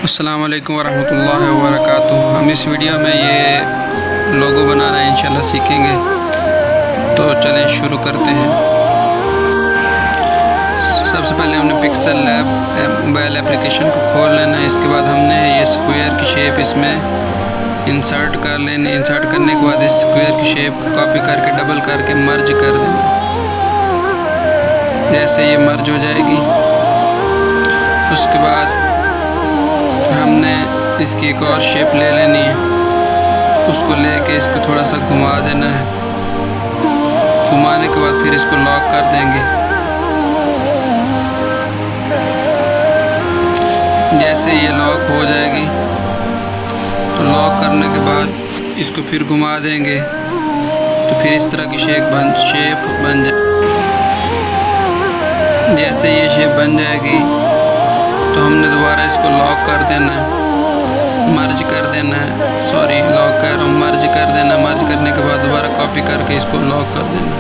अस्सलाम वालेकुम वरहमतुल्लाहि वबरकातुहू। हम इस वीडियो में ये लोगो बनाना इंशाल्लाह सीखेंगे। तो चलें शुरू करते हैं। सबसे पहले हमने पिक्सल लैब मोबाइल एप्लीकेशन को खोल लेना है। इसके बाद हमने ये स्क्वायर की शेप इसमें इंसर्ट कर लेनी। इंसर्ट करने के बाद इस स्क्वायर की शेप को कॉपी करके डबल करके मर्ज कर देना। जैसे ये मर्ज हो जाएगी उसके बाद हमने इसकी एक और शेप ले लेनी है। उसको लेके इसको थोड़ा सा घुमा देना है। घुमाने के बाद फिर इसको लॉक कर देंगे। जैसे ये लॉक हो जाएगी तो लॉक करने के बाद इसको फिर घुमा देंगे तो फिर इस तरह की शेप बन जाए। जैसे ये शेप बन जाएगी तो हमने दोबारा इसको लॉक कर देना है, मर्ज कर देना है। सॉरी लॉक कर रहा हूँ, मर्ज कर देना। मर्ज करने के बाद दोबारा कॉपी करके इसको लॉक कर देना।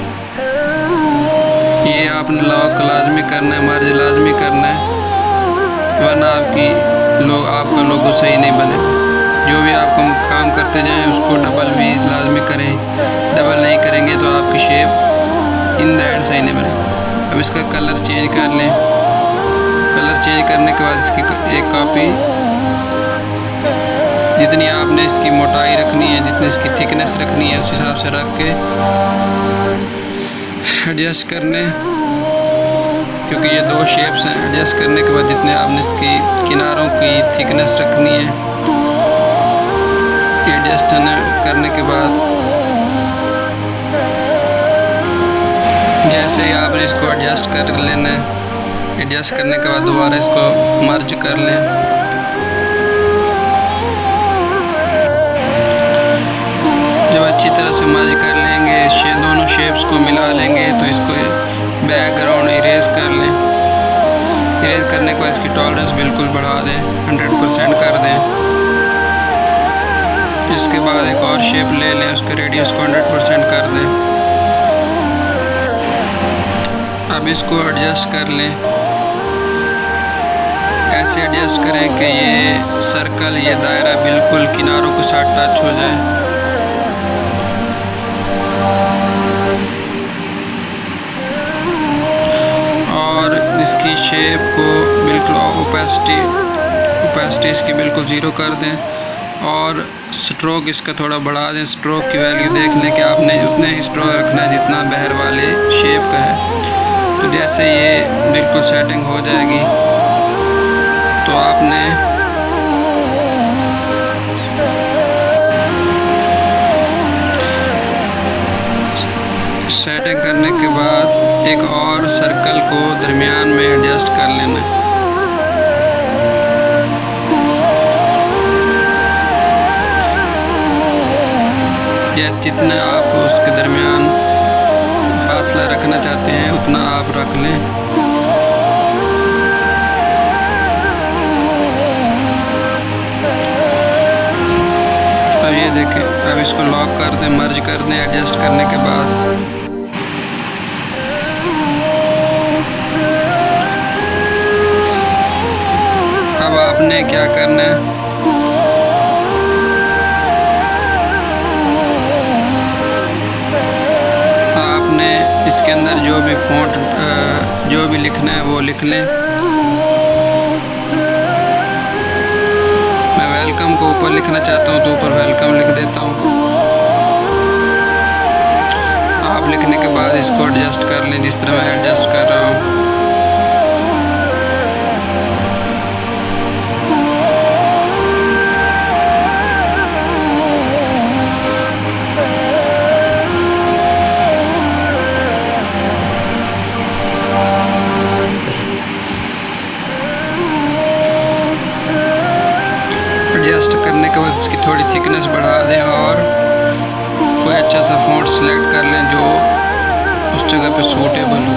ये आपने लॉक लाजमी करना है, मर्ज लाजमी करना है, वरना आपका लोगो सही नहीं बनेगा। जो भी आप काम करते जाएं उसको डबल भी लाजमी करें। डबल नहीं करेंगे तो आपकी शेप इन द एंड सही नहीं बनेगी। अब इसका कलर चेंज कर लें। कलर चेंज करने के बाद इसकी एक कॉपी जितनी आपने इसकी मोटाई रखनी है, जितनी इसकी थिकनेस रखनी है, उस हिसाब से रख के एडजस्ट करने। क्योंकि ये दो शेप्स हैं, एडजस्ट करने के बाद जितने आपने इसकी किनारों की थिकनेस रखनी है, एडजस्ट करने के बाद जैसे ही आपने इसको एडजस्ट कर लेना है। एडजस्ट करने के बाद दोबारा इसको मर्ज कर लें। जब अच्छी तरह से मर्ज कर लेंगे, दोनों शेप्स को मिला लेंगे तो इसको बैकग्राउंड इरेज कर लें। इरेज करने के बाद इसकी टॉलरेंस बिल्कुल बढ़ा दें, 100% कर दें। इसके बाद एक और शेप ले लें, उसके रेडियस को 100% कर दें। अब इसको एडजस्ट कर लें। ऐसे एडजस्ट करें कि ये सर्कल, ये दायरा बिल्कुल किनारों के साथ टच हो जाए। और इसकी शेप को बिल्कुल ओपेसिटी इसकी बिल्कुल 0 कर दें। और स्ट्रोक इसका थोड़ा बढ़ा दें। स्ट्रोक की वैल्यू देख लें कि आपने उतने ही स्ट्रोक रखना है जितना बहर वाले शेप का है। तो जैसे ये बिल्कुल सेटिंग हो जाएगी तो आपने सेटिंग करने के बाद एक और सर्कल को दरमियान में एडजस्ट कर लेना है। जितना आप उसके दरमियान फासला रखना चाहते हैं उतना आप रख लें। अब ये देखें, अब इसको लॉक कर दें, मर्ज कर दें एडजस्ट करने के बाद। अब आपने क्या करना है, इसके अंदर जो भी फ़ॉन्ट जो भी लिखना है वो लिख लें। मैं वेलकम को ऊपर लिखना चाहता हूँ तो ऊपर वेलकम लिख देता हूँ। आप लिखने के बाद इसको एडजस्ट कर लें जिस तरह मैं एडजस्ट कर रहा हूँ। एडजस्ट करने के बाद इसकी थोड़ी थिकनेस बढ़ा दें और कोई अच्छा सा फ़ॉन्ट सेलेक्ट कर लें जो उस जगह पे सूटेबल हो।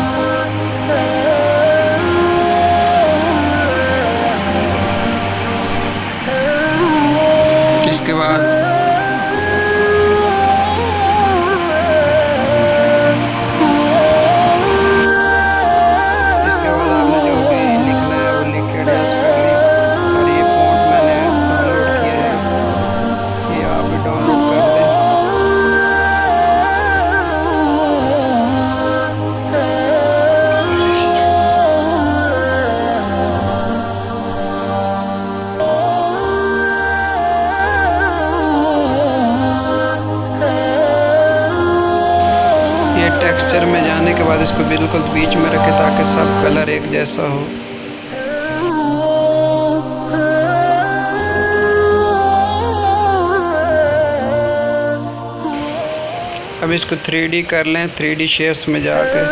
इसके बाद आपने जो भी लिखना है वो लिख के एडजस्ट कर लें। और ये फ़ॉन्ट टेक्सचर में जाने के बाद इसको बिल्कुल बीच में रखें ताकि सब कलर एक जैसा हो। अब इसको 3D कर लें, 3D शेप्स में जाके।